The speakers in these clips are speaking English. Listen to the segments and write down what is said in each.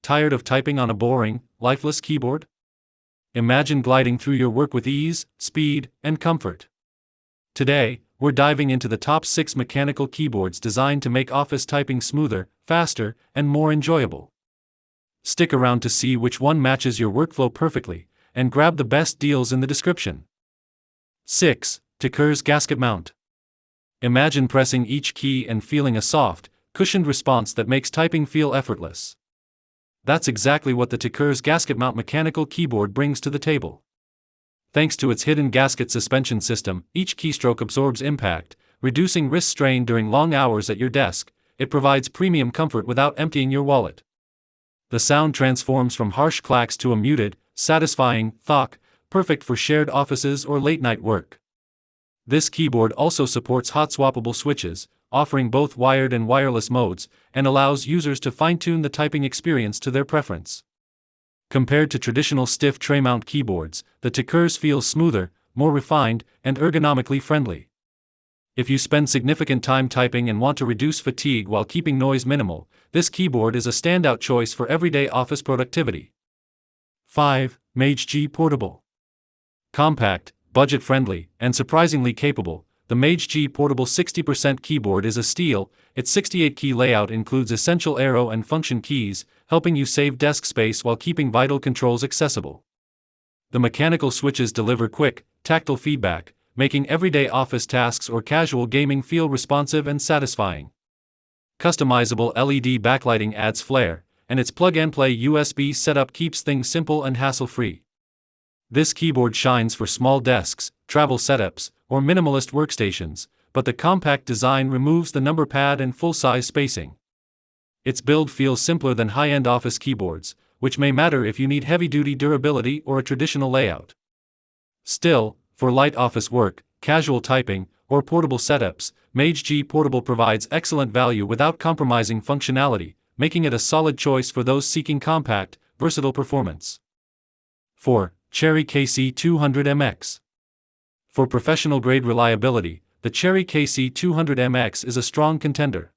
tired of typing on a boring, lifeless keyboard? Imagine gliding through your work with ease, speed, and comfort. Today, we're diving into the top 6 mechanical keyboards designed to make office typing smoother, faster, and more enjoyable. Stick around to see which one matches your workflow perfectly, and grab the best deals in the description. 6. TECURS Gasket-mount. Imagine pressing each key and feeling a soft, cushioned response that makes typing feel effortless. That's exactly what the TECURS Gasket-mount mechanical keyboard brings to the table. Thanks to its hidden gasket suspension system, each keystroke absorbs impact, reducing wrist strain during long hours at your desk. It provides premium comfort without emptying your wallet. The sound transforms from harsh clacks to a muted, satisfying thunk, perfect for shared offices or late-night work. This keyboard also supports hot-swappable switches, offering both wired and wireless modes, and allows users to fine-tune the typing experience to their preference. Compared to traditional stiff tray-mount keyboards, the TECURS feels smoother, more refined, and ergonomically friendly. If you spend significant time typing and want to reduce fatigue while keeping noise minimal, this keyboard is a standout choice for everyday office productivity. 5. MageGee Portable. Compact, budget-friendly, and surprisingly capable, the MageGee Portable 60% keyboard is a steal. Its 68-key layout includes essential arrow and function keys, helping you save desk space while keeping vital controls accessible. The mechanical switches deliver quick, tactile feedback, making everyday office tasks or casual gaming feel responsive and satisfying. Customizable LED backlighting adds flair, and its plug-and-play USB setup keeps things simple and hassle-free. This keyboard shines for small desks, travel setups, or minimalist workstations, but the compact design removes the number pad and full-size spacing. Its build feels simpler than high-end office keyboards, which may matter if you need heavy-duty durability or a traditional layout. Still, for light office work, casual typing, or portable setups, MageGee Portable provides excellent value without compromising functionality, making it a solid choice for those seeking compact, versatile performance. 4. Cherry KC200MX. For professional-grade reliability, the Cherry KC200MX is a strong contender.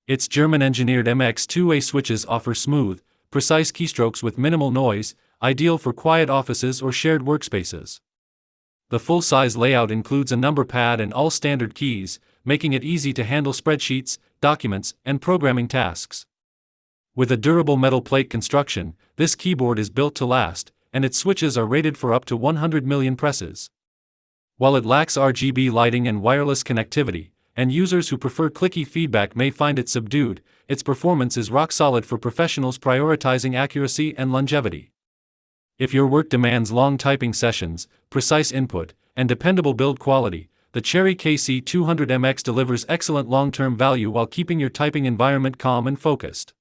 Its German-engineered MX2A switches offer smooth, precise keystrokes with minimal noise, ideal for quiet offices or shared workspaces. The full-size layout includes a number pad and all standard keys, making it easy to handle spreadsheets, documents, and programming tasks. With a durable metal plate construction, this keyboard is built to last, and its switches are rated for up to 100 million presses. While it lacks RGB lighting and wireless connectivity, and users who prefer clicky feedback may find it subdued, its performance is rock solid for professionals prioritizing accuracy and longevity. If your work demands long typing sessions, precise input, and dependable build quality, the Cherry KC200MX delivers excellent long-term value while keeping your typing environment calm and focused.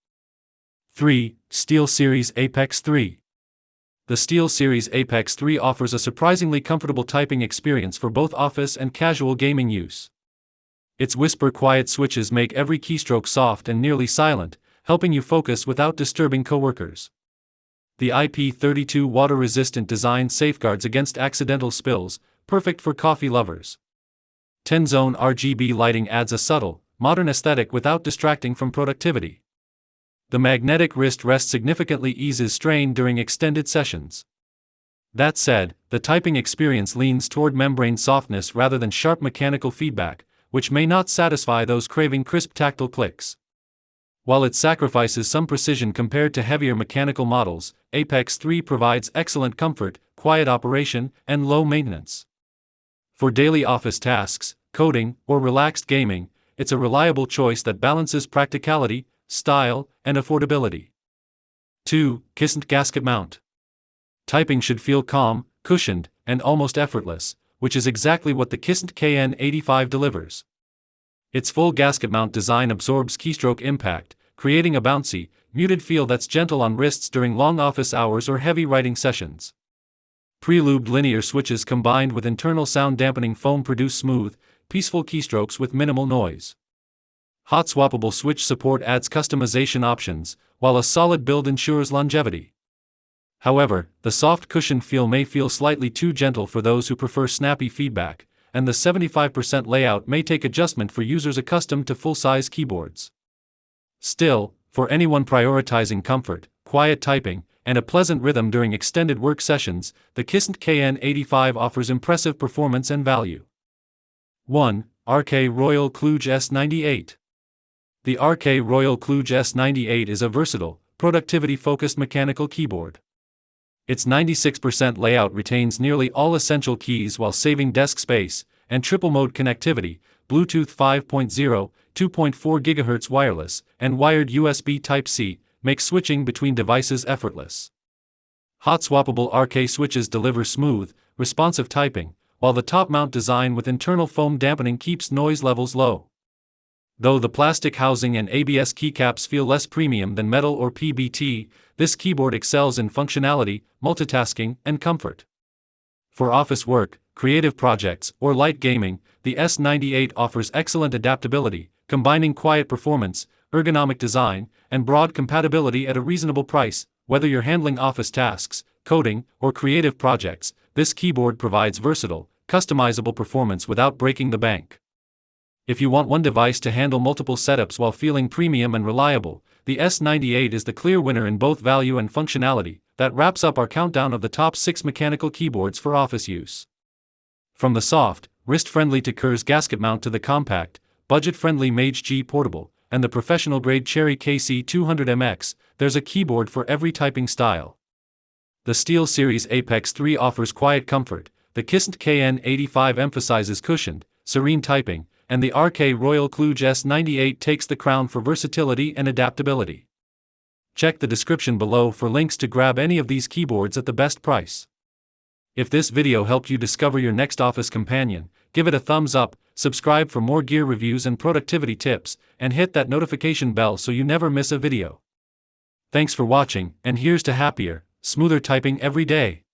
3. SteelSeries Apex 3. The SteelSeries Apex 3 offers a surprisingly comfortable typing experience for both office and casual gaming use. Its whisper-quiet switches make every keystroke soft and nearly silent, helping you focus without disturbing coworkers. The IP32 water-resistant design safeguards against accidental spills, perfect for coffee lovers. 10-zone RGB lighting adds a subtle, modern aesthetic without distracting from productivity. The magnetic wrist rest significantly eases strain during extended sessions. That said, the typing experience leans toward membrane softness rather than sharp mechanical feedback, which may not satisfy those craving crisp tactile clicks. While it sacrifices some precision compared to heavier mechanical models, Apex 3 provides excellent comfort, quiet operation, and low maintenance. For daily office tasks, coding, or relaxed gaming, it's a reliable choice that balances practicality, style, and affordability. 2. Kisnt Gasket-mount. Typing should feel calm, cushioned, and almost effortless, which is exactly what the Kisnt KN85 delivers. Its full gasket mount design absorbs keystroke impact, creating a bouncy, muted feel that's gentle on wrists during long office hours or heavy writing sessions. Pre-lubed linear switches combined with internal sound dampening foam produce smooth, peaceful keystrokes with minimal noise. Hot swappable switch support adds customization options, while a solid build ensures longevity. However, the soft cushioned feel may feel slightly too gentle for those who prefer snappy feedback, and the 75% layout may take adjustment for users accustomed to full-size keyboards. Still, for anyone prioritizing comfort, quiet typing and a pleasant rhythm during extended work sessions, the Kisnt KN85 offers impressive performance and value. 1. RK ROYAL KLUDGE S98. The RK ROYAL KLUDGE S98 is a versatile, productivity-focused mechanical keyboard. Its 96% layout retains nearly all essential keys while saving desk space, and triple-mode connectivity, Bluetooth 5.0, 2.4 GHz wireless, and wired USB Type-C, makes switching between devices effortless. Hot-swappable RK switches deliver smooth, responsive typing, while the top-mount design with internal foam dampening keeps noise levels low. Though the plastic housing and ABS keycaps feel less premium than metal or PBT, this keyboard excels in functionality, multitasking, and comfort. For office work, creative projects, or light gaming, the S98 offers excellent adaptability, combining quiet performance, ergonomic design, and broad compatibility at a reasonable price. Whether you're handling office tasks, coding, or creative projects, this keyboard provides versatile, customizable performance without breaking the bank. If you want one device to handle multiple setups while feeling premium and reliable, the S98 is the clear winner in both value and functionality. That wraps up our countdown of the top 6 mechanical keyboards for office use. From the soft, wrist-friendly TECURS Gasket-mount to the compact, budget-friendly MageGee Portable, and the professional-grade Cherry KC200MX, there's a keyboard for every typing style. The SteelSeries Apex 3 offers quiet comfort, the Kisnt KN85 emphasizes cushioned, serene typing, and the RK ROYAL KLUDGE S98 takes the crown for versatility and adaptability. Check the description below for links to grab any of these keyboards at the best price. If this video helped you discover your next office companion, give it a thumbs up, subscribe for more gear reviews and productivity tips, and hit that notification bell so you never miss a video. Thanks for watching, and here's to happier, smoother typing every day.